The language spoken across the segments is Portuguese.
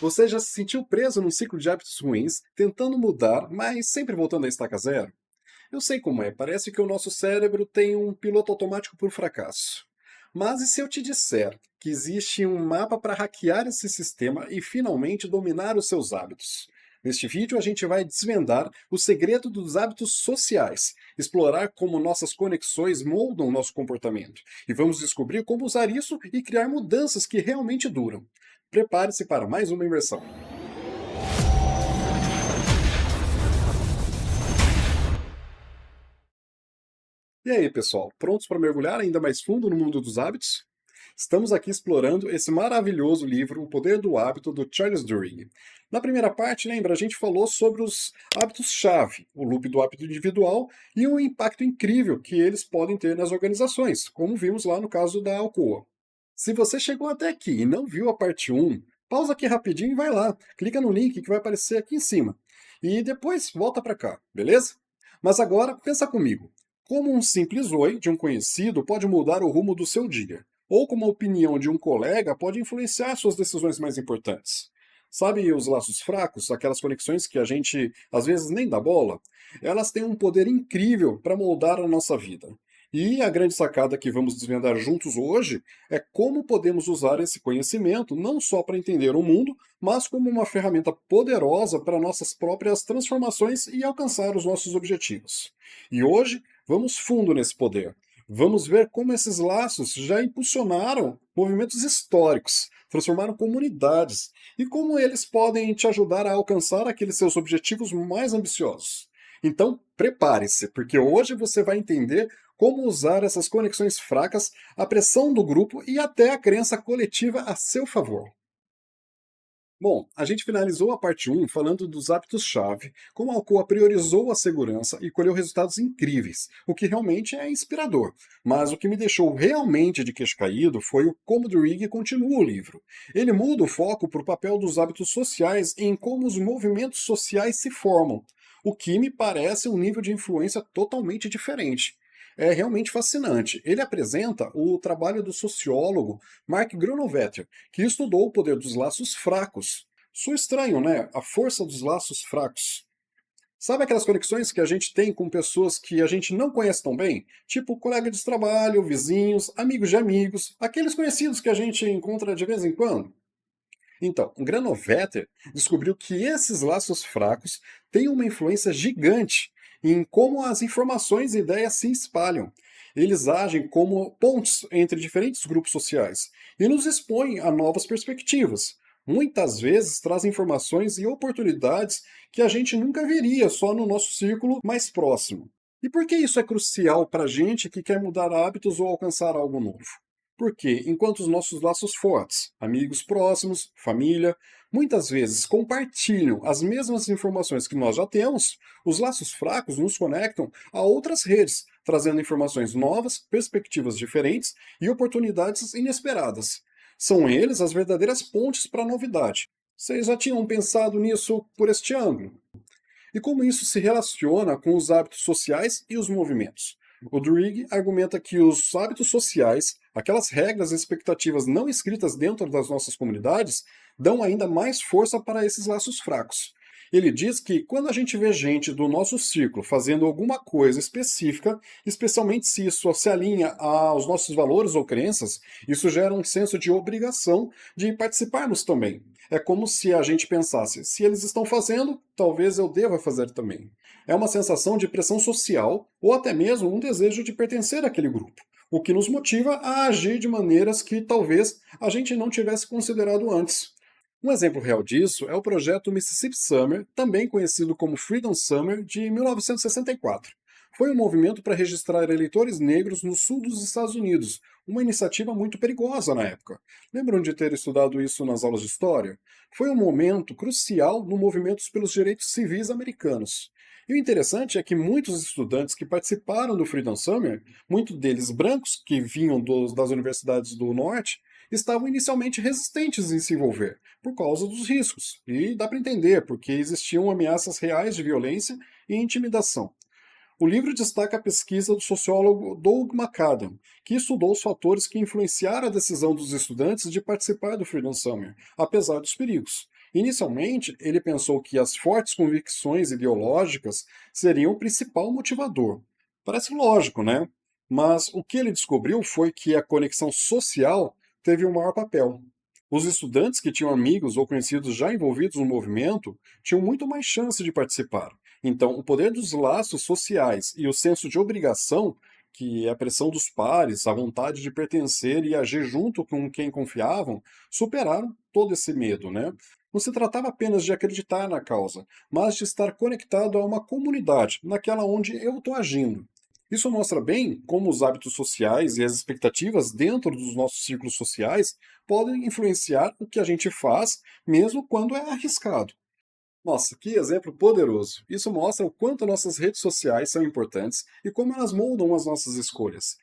Você já se sentiu preso num ciclo de hábitos ruins, tentando mudar, mas sempre voltando à estaca zero? Eu sei como é, parece que o nosso cérebro tem um piloto automático por fracasso. Mas e se eu te disser que existe um mapa para hackear esse sistema e finalmente dominar os seus hábitos? Neste vídeo a gente vai desvendar o segredo dos hábitos sociais, explorar como nossas conexões moldam nosso comportamento e vamos descobrir como usar isso e criar mudanças que realmente duram. Prepare-se para mais uma imersão. E aí, pessoal, prontos para mergulhar ainda mais fundo no mundo dos hábitos? Estamos aqui explorando esse maravilhoso livro, O Poder do Hábito, do Charles Duhigg. Na primeira parte, lembra, a gente falou sobre os hábitos-chave, o loop do hábito individual e o impacto incrível que eles podem ter nas organizações, como vimos lá no caso da Alcoa. Se você chegou até aqui e não viu a parte um, pausa aqui rapidinho e vai lá, clica no link que vai aparecer aqui em cima. E depois volta para cá, beleza? Mas agora, pensa comigo. Como um simples oi de um conhecido pode mudar o rumo do seu dia? Ou como a opinião de um colega pode influenciar suas decisões mais importantes? Sabe os laços fracos, aquelas conexões que a gente às vezes nem dá bola? Elas têm um poder incrível para moldar a nossa vida. E a grande sacada que vamos desvendar juntos hoje é como podemos usar esse conhecimento não só para entender o mundo, mas como uma ferramenta poderosa para nossas próprias transformações e alcançar os nossos objetivos. E hoje vamos fundo nesse poder. Vamos ver como esses laços já impulsionaram movimentos históricos, transformaram comunidades e como eles podem te ajudar a alcançar aqueles seus objetivos mais ambiciosos. Então, prepare-se, porque hoje você vai entender como usar essas conexões fracas, a pressão do grupo e até a crença coletiva a seu favor. Bom, a gente finalizou a parte um falando dos hábitos-chave, como a Alcoa priorizou a segurança e colheu resultados incríveis, o que realmente é inspirador. Mas o que me deixou realmente de queixo caído foi o como Duhigg continua o livro. Ele muda o foco para o papel dos hábitos sociais em como os movimentos sociais se formam, o que me parece um nível de influência totalmente diferente. É realmente fascinante. Ele apresenta o trabalho do sociólogo Mark Granovetter, que estudou o poder dos laços fracos. Soa estranho, né? A força dos laços fracos. Sabe aquelas conexões que a gente tem com pessoas que a gente não conhece tão bem? Tipo colega de trabalho, vizinhos, amigos de amigos, aqueles conhecidos que a gente encontra de vez em quando? Então, Granovetter descobriu que esses laços fracos têm uma influência gigante em como as informações e ideias se espalham. Eles agem como pontes entre diferentes grupos sociais e nos expõem a novas perspectivas. Muitas vezes trazem informações e oportunidades que a gente nunca veria só no nosso círculo mais próximo. E por que isso é crucial para a gente que quer mudar hábitos ou alcançar algo novo? Porque, enquanto os nossos laços fortes, amigos próximos, família, muitas vezes compartilham as mesmas informações que nós já temos, os laços fracos nos conectam a outras redes, trazendo informações novas, perspectivas diferentes e oportunidades inesperadas. São eles as verdadeiras pontes para a novidade. Vocês já tinham pensado nisso por este ângulo? E como isso se relaciona com os hábitos sociais e os movimentos? O Duhigg argumenta que os hábitos sociais, aquelas regras e expectativas não escritas dentro das nossas comunidades, dão ainda mais força para esses laços fracos. Ele diz que quando a gente vê gente do nosso círculo fazendo alguma coisa específica, especialmente se isso se alinha aos nossos valores ou crenças, isso gera um senso de obrigação de participarmos também. É como se a gente pensasse, se eles estão fazendo, talvez eu deva fazer também. É uma sensação de pressão social ou até mesmo um desejo de pertencer àquele grupo, o que nos motiva a agir de maneiras que talvez a gente não tivesse considerado antes. Um exemplo real disso é o projeto Mississippi Summer, também conhecido como Freedom Summer, de 1964. Foi um movimento para registrar eleitores negros no sul dos Estados Unidos, uma iniciativa muito perigosa na época. Lembram de ter estudado isso nas aulas de história? Foi um momento crucial no movimento pelos direitos civis americanos. E o interessante é que muitos estudantes que participaram do Freedom Summer, muitos deles brancos, que vinham das universidades do norte, estavam inicialmente resistentes em se envolver, por causa dos riscos. E dá para entender, porque existiam ameaças reais de violência e intimidação. O livro destaca a pesquisa do sociólogo Doug McAdam, que estudou os fatores que influenciaram a decisão dos estudantes de participar do Freedom Summer, apesar dos perigos. Inicialmente, ele pensou que as fortes convicções ideológicas seriam o principal motivador. Parece lógico, né? Mas o que ele descobriu foi que a conexão social teve o maior papel. Os estudantes que tinham amigos ou conhecidos já envolvidos no movimento tinham muito mais chance de participar. Então, o poder dos laços sociais e o senso de obrigação, que é a pressão dos pares, a vontade de pertencer e agir junto com quem confiavam, superaram todo esse medo, né? Não se tratava apenas de acreditar na causa, mas de estar conectado a uma comunidade, naquela onde eu estou agindo. Isso mostra bem como os hábitos sociais e as expectativas dentro dos nossos círculos sociais podem influenciar o que a gente faz, mesmo quando é arriscado. Nossa, que exemplo poderoso! Isso mostra o quanto nossas redes sociais são importantes e como elas moldam as nossas escolhas.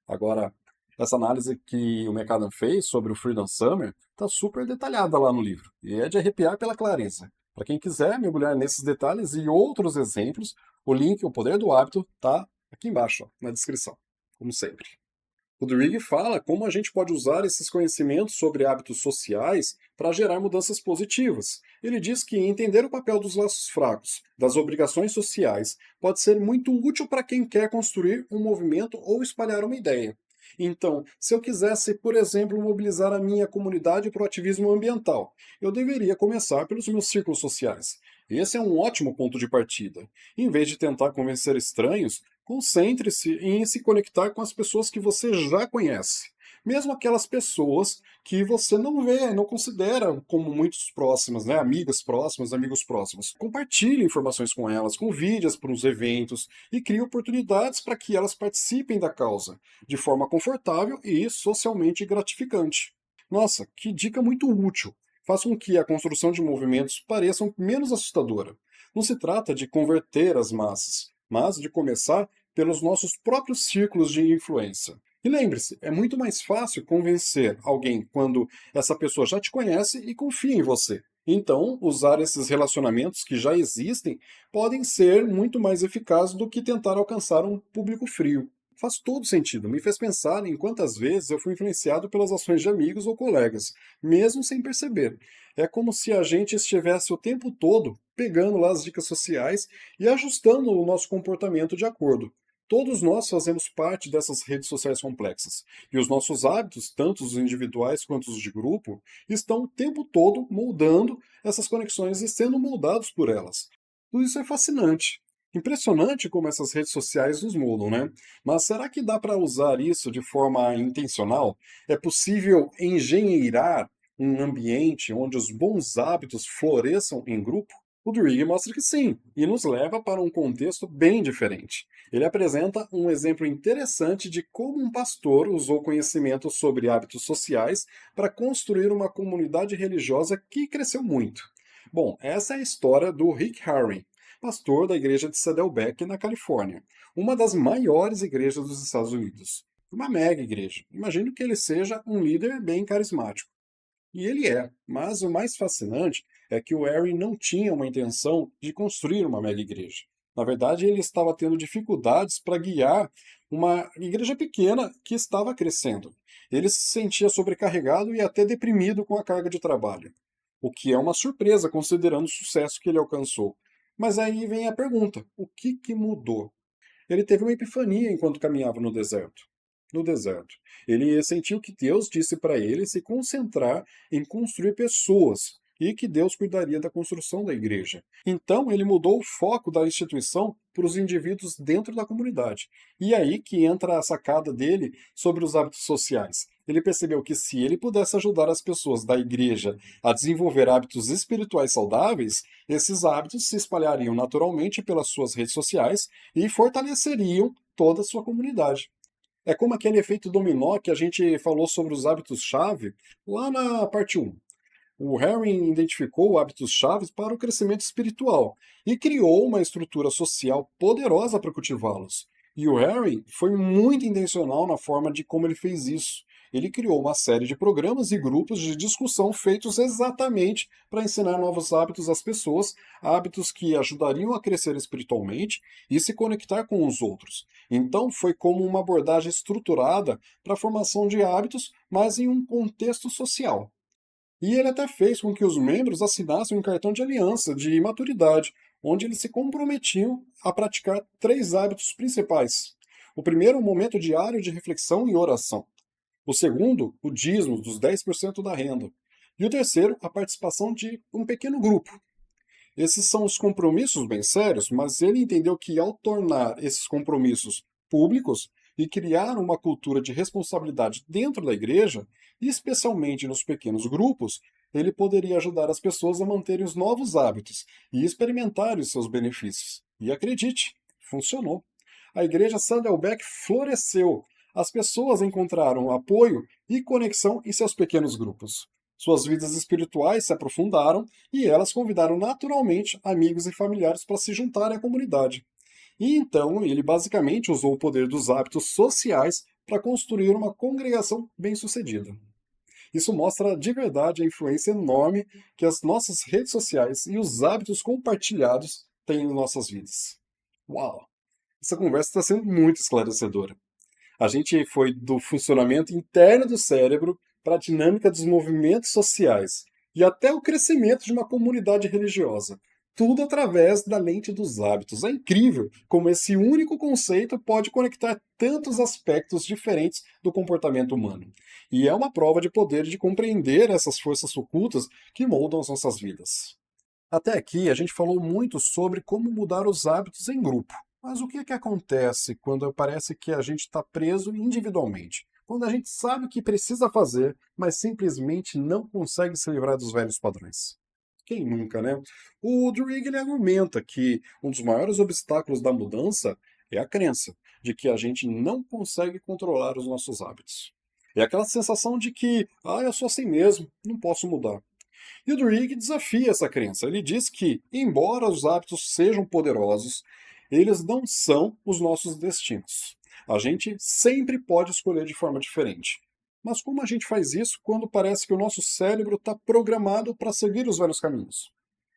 Agora, essa análise que o McAdam fez sobre o Freedom Summer está super detalhada lá no livro, e é de arrepiar pela clareza. Para quem quiser mergulhar nesses detalhes e outros exemplos, o link O Poder do Hábito está aqui embaixo, ó, na descrição, como sempre. O Duhigg fala como a gente pode usar esses conhecimentos sobre hábitos sociais para gerar mudanças positivas. Ele diz que entender o papel dos laços fracos, das obrigações sociais, pode ser muito útil para quem quer construir um movimento ou espalhar uma ideia. Então, se eu quisesse, por exemplo, mobilizar a minha comunidade para o ativismo ambiental, eu deveria começar pelos meus círculos sociais. Esse é um ótimo ponto de partida. Em vez de tentar convencer estranhos, concentre-se em se conectar com as pessoas que você já conhece. Mesmo aquelas pessoas que você não vê, não considera como muito próximas, né? Amigas próximas, amigos próximos. Compartilhe informações com elas, convide-as para os eventos e crie oportunidades para que elas participem da causa, de forma confortável e socialmente gratificante. Nossa, que dica muito útil! Faz com que a construção de movimentos pareça menos assustadora. Não se trata de converter as massas, mas de começar pelos nossos próprios círculos de influência. E lembre-se, é muito mais fácil convencer alguém quando essa pessoa já te conhece e confia em você. Então, usar esses relacionamentos que já existem podem ser muito mais eficazes do que tentar alcançar um público frio. Faz todo sentido. Me fez pensar em quantas vezes eu fui influenciado pelas ações de amigos ou colegas, mesmo sem perceber. É como se a gente estivesse o tempo todo pegando lá as dicas sociais e ajustando o nosso comportamento de acordo. Todos nós fazemos parte dessas redes sociais complexas, e os nossos hábitos, tanto os individuais quanto os de grupo, estão o tempo todo moldando essas conexões e sendo moldados por elas. Tudo isso é fascinante. Impressionante como essas redes sociais nos moldam, né? Mas será que dá para usar isso de forma intencional? É possível engenheirar um ambiente onde os bons hábitos floresçam em grupo? O Duhigg mostra que sim, e nos leva para um contexto bem diferente. Ele apresenta um exemplo interessante de como um pastor usou conhecimento sobre hábitos sociais para construir uma comunidade religiosa que cresceu muito. Bom, essa é a história do Rick Warren, pastor da igreja de Saddleback, na Califórnia, uma das maiores igrejas dos Estados Unidos. Uma mega igreja. Imagino que ele seja um líder bem carismático. E ele é, mas o mais fascinante é que o Harry não tinha uma intenção de construir uma mega igreja. Na verdade, ele estava tendo dificuldades para guiar uma igreja pequena que estava crescendo. Ele se sentia sobrecarregado e até deprimido com a carga de trabalho, o que é uma surpresa considerando o sucesso que ele alcançou. Mas aí vem a pergunta: o que mudou? Ele teve uma epifania enquanto caminhava no deserto. No deserto. Ele sentiu que Deus disse para ele se concentrar em construir pessoas e que Deus cuidaria da construção da igreja. Então ele mudou o foco da instituição para os indivíduos dentro da comunidade. E aí que entra a sacada dele sobre os hábitos sociais. Ele percebeu que se ele pudesse ajudar as pessoas da igreja a desenvolver hábitos espirituais saudáveis, esses hábitos se espalhariam naturalmente pelas suas redes sociais e fortaleceriam toda a sua comunidade. É como aquele efeito dominó que a gente falou sobre os hábitos-chave lá na parte 1. O Harry identificou hábitos-chave para o crescimento espiritual e criou uma estrutura social poderosa para cultivá-los. E o Harry foi muito intencional na forma de como ele fez isso. Ele criou uma série de programas e grupos de discussão feitos exatamente para ensinar novos hábitos às pessoas, hábitos que ajudariam a crescer espiritualmente e se conectar com os outros. Então, foi como uma abordagem estruturada para a formação de hábitos, mas em um contexto social. E ele até fez com que os membros assinassem um cartão de aliança de maturidade, onde eles se comprometiam a praticar 3 hábitos principais. O primeiro, um momento diário de reflexão e oração. O segundo, o dízimo dos 10% da renda. E o terceiro, a participação de um pequeno grupo. Esses são os compromissos bem sérios, mas ele entendeu que ao tornar esses compromissos públicos e criar uma cultura de responsabilidade dentro da igreja, e especialmente nos pequenos grupos, ele poderia ajudar as pessoas a manterem os novos hábitos e experimentarem os seus benefícios. E acredite, funcionou. A igreja Saddleback floresceu. As pessoas encontraram apoio e conexão em seus pequenos grupos. Suas vidas espirituais se aprofundaram e elas convidaram naturalmente amigos e familiares para se juntarem à comunidade. E então ele basicamente usou o poder dos hábitos sociais para construir uma congregação bem-sucedida. Isso mostra de verdade a influência enorme que as nossas redes sociais e os hábitos compartilhados têm em nossas vidas. Uau! Essa conversa está sendo muito esclarecedora. A gente foi do funcionamento interno do cérebro para a dinâmica dos movimentos sociais e até o crescimento de uma comunidade religiosa. Tudo através da lente dos hábitos. É incrível como esse único conceito pode conectar tantos aspectos diferentes do comportamento humano. E é uma prova de poder de compreender essas forças ocultas que moldam as nossas vidas. Até aqui, a gente falou muito sobre como mudar os hábitos em grupo. Mas o que é que acontece quando parece que a gente está preso individualmente? Quando a gente sabe o que precisa fazer, mas simplesmente não consegue se livrar dos velhos padrões. Quem nunca, né? O Duhigg ele argumenta que um dos maiores obstáculos da mudança é a crença de que a gente não consegue controlar os nossos hábitos. É aquela sensação de que, eu sou assim mesmo, não posso mudar. E o Duhigg desafia essa crença. Ele diz que, embora os hábitos sejam poderosos, eles não são os nossos destinos. A gente sempre pode escolher de forma diferente. Mas como a gente faz isso quando parece que o nosso cérebro está programado para seguir os velhos caminhos?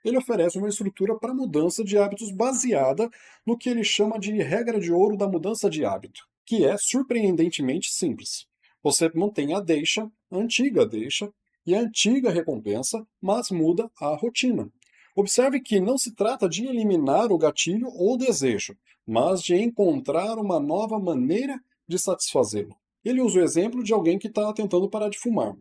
Ele oferece uma estrutura para mudança de hábitos baseada no que ele chama de regra de ouro da mudança de hábito, que é surpreendentemente simples. Você mantém a antiga deixa, e a antiga recompensa, mas muda a rotina. Observe que não se trata de eliminar o gatilho ou desejo, mas de encontrar uma nova maneira de satisfazê-lo. Ele usa o exemplo de alguém que está tentando parar de fumar.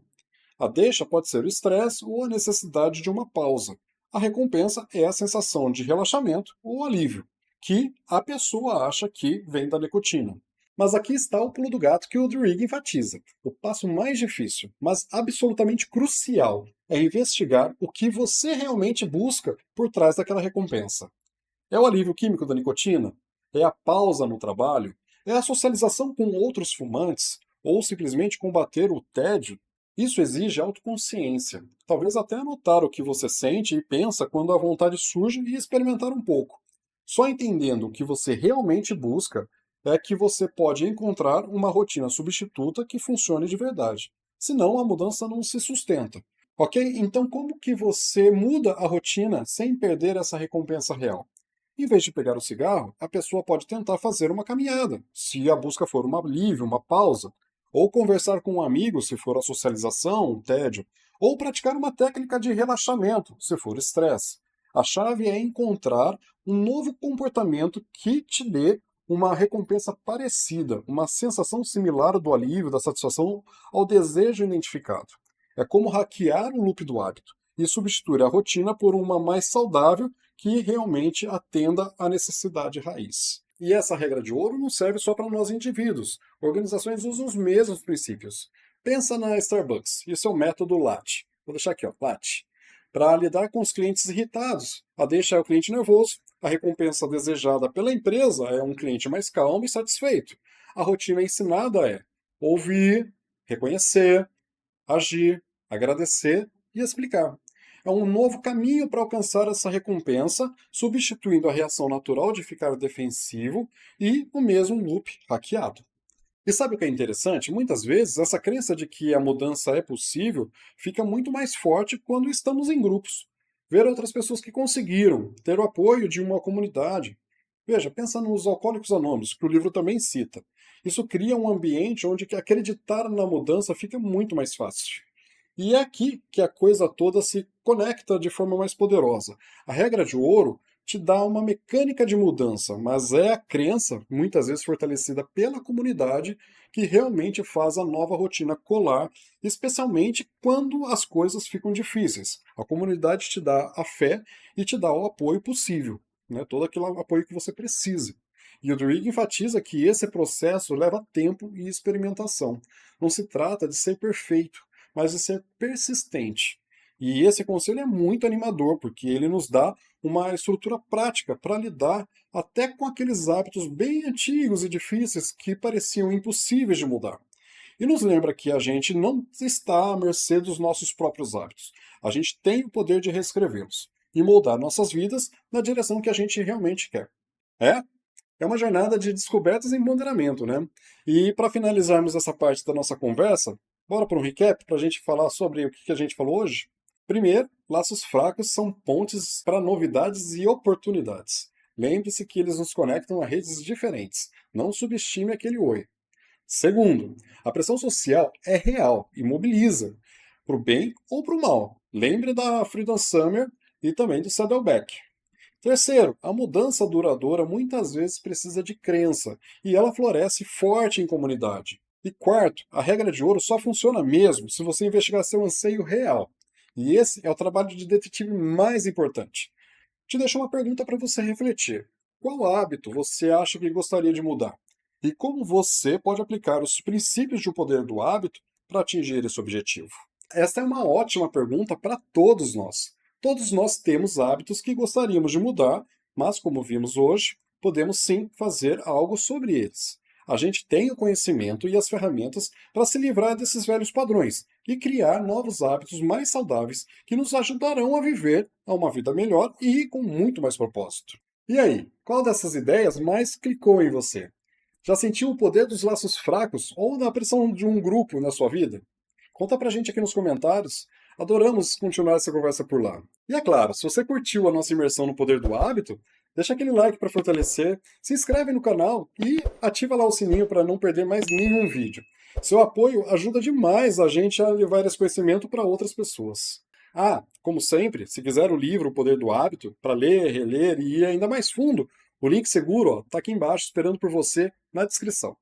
A deixa pode ser o estresse ou a necessidade de uma pausa. A recompensa é a sensação de relaxamento ou alívio, que a pessoa acha que vem da nicotina. Mas aqui está o pulo do gato que o Duhigg enfatiza. O passo mais difícil, mas absolutamente crucial, é investigar o que você realmente busca por trás daquela recompensa. É o alívio químico da nicotina? É a pausa no trabalho? É a socialização com outros fumantes? Ou simplesmente combater o tédio? Isso exige autoconsciência. Talvez até anotar o que você sente e pensa quando a vontade surge e experimentar um pouco. Só entendendo o que você realmente busca é que você pode encontrar uma rotina substituta que funcione de verdade. Senão a mudança não se sustenta. Ok? Então como que você muda a rotina sem perder essa recompensa real? Em vez de pegar o cigarro, a pessoa pode tentar fazer uma caminhada, se a busca for um alívio, uma pausa, ou conversar com um amigo, se for a socialização, um tédio, ou praticar uma técnica de relaxamento, se for estresse. A chave é encontrar um novo comportamento que te dê uma recompensa parecida, uma sensação similar do alívio, da satisfação ao desejo identificado. É como hackear o loop do hábito e substituir a rotina por uma mais saudável que realmente atenda à necessidade raiz. E essa regra de ouro não serve só para nós indivíduos. Organizações usam os mesmos princípios. Pensa na Starbucks e seu método LATTE. Vou deixar aqui, ó, LATTE. Para lidar com os clientes irritados. A deixa é o cliente nervoso. A recompensa desejada pela empresa é um cliente mais calmo e satisfeito. A rotina ensinada é ouvir, reconhecer, agir, agradecer e explicar. É um novo caminho para alcançar essa recompensa, substituindo a reação natural de ficar defensivo e o mesmo loop hackeado. E sabe o que é interessante? Muitas vezes essa crença de que a mudança é possível fica muito mais forte quando estamos em grupos. Ver outras pessoas que conseguiram, ter o apoio de uma comunidade. Veja, pensa nos Alcoólicos Anônimos, que o livro também cita. Isso cria um ambiente onde que acreditar na mudança fica muito mais fácil. E é aqui que a coisa toda se conecta de forma mais poderosa. A regra de ouro te dá uma mecânica de mudança, mas é a crença, muitas vezes fortalecida pela comunidade, que realmente faz a nova rotina colar, especialmente quando as coisas ficam difíceis. A comunidade te dá a fé e te dá o apoio possível, né? Todo aquele apoio que você precisa. E o Druig enfatiza que esse processo leva tempo e experimentação. Não se trata de ser perfeito, mas de ser persistente. E esse conselho é muito animador, porque ele nos dá uma estrutura prática para lidar até com aqueles hábitos bem antigos e difíceis que pareciam impossíveis de mudar. E nos lembra que a gente não está à mercê dos nossos próprios hábitos. A gente tem o poder de reescrevê-los e moldar nossas vidas na direção que a gente realmente quer. É? É uma jornada de descobertas e empoderamento, né? E para finalizarmos essa parte da nossa conversa, bora para um recap para a gente falar sobre o que a gente falou hoje? Primeiro, laços fracos são pontes para novidades e oportunidades. Lembre-se que eles nos conectam a redes diferentes. Não subestime aquele oi. Segundo, a pressão social é real e mobiliza, para o bem ou para o mal. Lembre da Freedom Summer e também do Saddleback. Terceiro, a mudança duradoura muitas vezes precisa de crença, e ela floresce forte em comunidade. E quarto, a regra de ouro só funciona mesmo se você investigar seu anseio real. E esse é o trabalho de detetive mais importante. Te deixo uma pergunta para você refletir. Qual hábito você acha que gostaria de mudar? E como você pode aplicar os princípios do poder do hábito para atingir esse objetivo? Esta é uma ótima pergunta para todos nós. Todos nós temos hábitos que gostaríamos de mudar, mas, como vimos hoje, podemos sim fazer algo sobre eles. A gente tem o conhecimento e as ferramentas para se livrar desses velhos padrões e criar novos hábitos mais saudáveis que nos ajudarão a viver a uma vida melhor e com muito mais propósito. E aí, qual dessas ideias mais clicou em você? Já sentiu o poder dos laços fracos ou da pressão de um grupo na sua vida? Conta pra gente aqui nos comentários. Adoramos continuar essa conversa por lá. E é claro, se você curtiu a nossa imersão no poder do hábito, deixa aquele like para fortalecer, se inscreve no canal e ativa lá o sininho para não perder mais nenhum vídeo. Seu apoio ajuda demais a gente a levar esse conhecimento para outras pessoas. Ah, como sempre, se quiser o livro O Poder do Hábito, para ler, reler e ir ainda mais fundo, o link seguro está aqui embaixo esperando por você na descrição.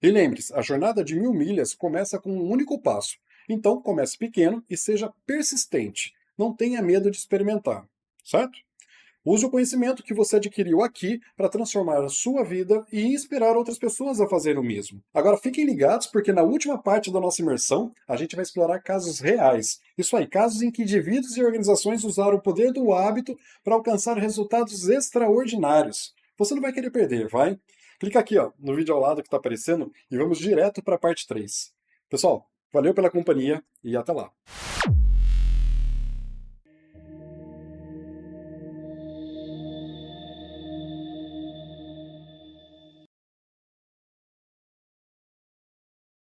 E lembre-se, a jornada de 1000 milhas começa com um único passo. Então, comece pequeno e seja persistente. Não tenha medo de experimentar, certo? Use o conhecimento que você adquiriu aqui para transformar a sua vida e inspirar outras pessoas a fazerem o mesmo. Agora fiquem ligados porque na última parte da nossa imersão a gente vai explorar casos reais. Isso aí, casos em que indivíduos e organizações usaram o poder do hábito para alcançar resultados extraordinários. Você não vai querer perder, vai? Clica aqui ó, no vídeo ao lado que está aparecendo e vamos direto para a parte 3. Pessoal, valeu pela companhia e até lá.